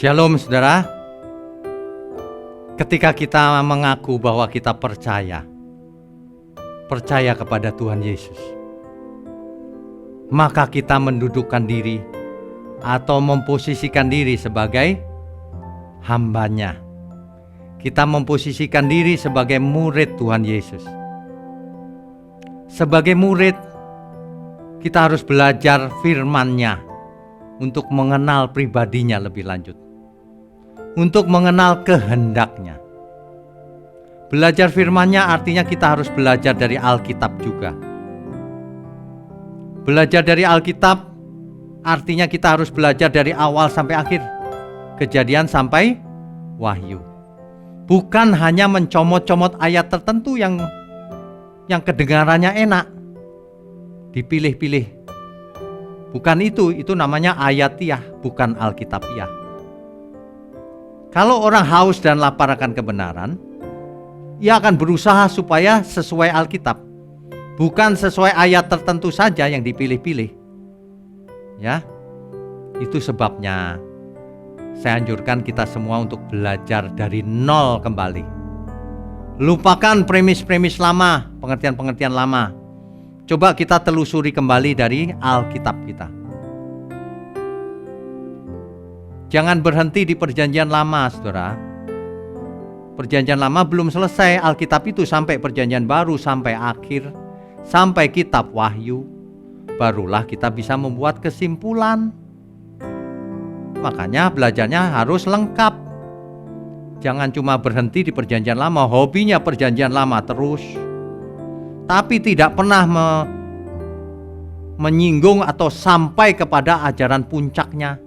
Shalom saudara. Ketika kita mengaku bahwa kita percaya kepada Tuhan Yesus, maka kita mendudukkan diri atau memposisikan diri sebagai hambanya. Kita memposisikan diri sebagai murid Tuhan Yesus. Sebagai murid, kita harus belajar firman-Nya untuk mengenal pribadinya lebih lanjut, untuk mengenal kehendak-Nya. Belajar firman-Nya artinya kita harus belajar dari Alkitab juga. Belajar dari Alkitab artinya kita harus belajar dari awal sampai akhir, Kejadian sampai Wahyu. Bukan hanya mencomot-comot ayat tertentu yang kedengarannya enak, dipilih-pilih. Bukan itu namanya ayatiah, bukan alkitabiah. Kalau orang haus dan lapar akan kebenaran, ia akan berusaha supaya sesuai Alkitab, bukan sesuai ayat tertentu saja yang dipilih-pilih. Ya, itu sebabnya saya anjurkan kita semua untuk belajar dari nol kembali. Lupakan premis-premis lama, pengertian-pengertian lama. Coba kita telusuri kembali dari Alkitab kita. Jangan berhenti di perjanjian lama, saudara. Perjanjian lama belum selesai, Alkitab itu sampai perjanjian baru, sampai akhir, sampai kitab Wahyu. Barulah kita bisa membuat kesimpulan. Makanya belajarnya harus lengkap. Jangan cuma berhenti di perjanjian lama, hobinya perjanjian lama terus, tapi tidak pernah menyinggung atau sampai kepada ajaran puncaknya,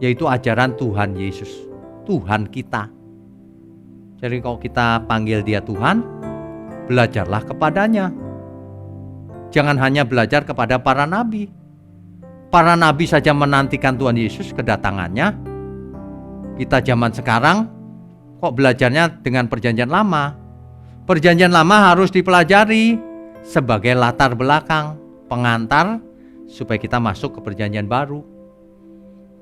yaitu ajaran Tuhan Yesus, Tuhan kita. Jadi kalau kita panggil dia Tuhan, belajarlah kepadanya. Jangan hanya belajar kepada para nabi. Para nabi saja menantikan Tuhan Yesus kedatangannya. Kita zaman sekarang kok belajarnya dengan perjanjian lama. Perjanjian lama harus dipelajari sebagai latar belakang, pengantar supaya kita masuk ke perjanjian baru.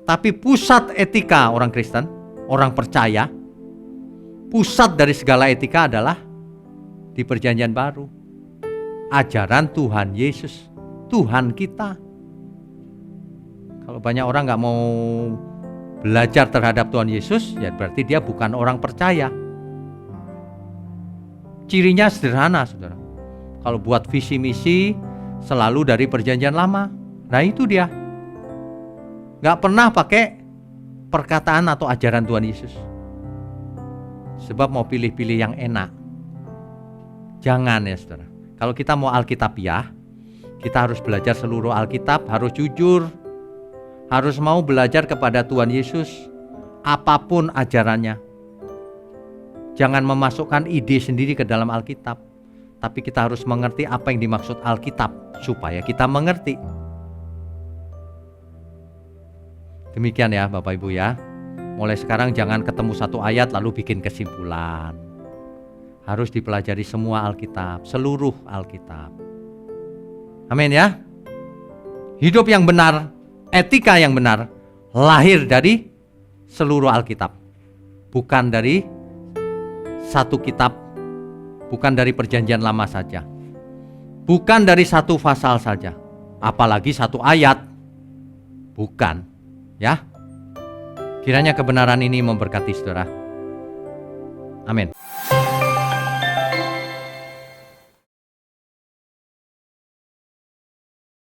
Tapi pusat etika orang Kristen, orang percaya, pusat dari segala etika adalah di perjanjian baru. Ajaran Tuhan Yesus, Tuhan kita. Kalau banyak orang gak mau belajar terhadap Tuhan Yesus, ya berarti dia bukan orang percaya. Cirinya sederhana, saudara. Kalau buat visi misi selalu dari perjanjian lama. Nah itu dia, gak pernah pakai perkataan atau ajaran Tuhan Yesus. Sebab mau pilih-pilih yang enak. Jangan ya saudara. Kalau kita mau alkitabiah, kita harus belajar seluruh Alkitab, harus jujur, harus mau belajar kepada Tuhan Yesus, apapun ajarannya. Jangan memasukkan ide sendiri ke dalam Alkitab, tapi kita harus mengerti apa yang dimaksud Alkitab, supaya kita mengerti. Demikian ya Bapak Ibu ya. Mulai sekarang jangan ketemu satu ayat lalu bikin kesimpulan. Harus dipelajari semua Alkitab, seluruh Alkitab. Amin ya. Hidup yang benar, etika yang benar, lahir dari seluruh Alkitab. Bukan dari satu kitab, bukan dari perjanjian lama saja, bukan dari satu pasal saja, apalagi satu ayat. Bukan ya. Kiranya kebenaran ini memberkati saudara. Amin.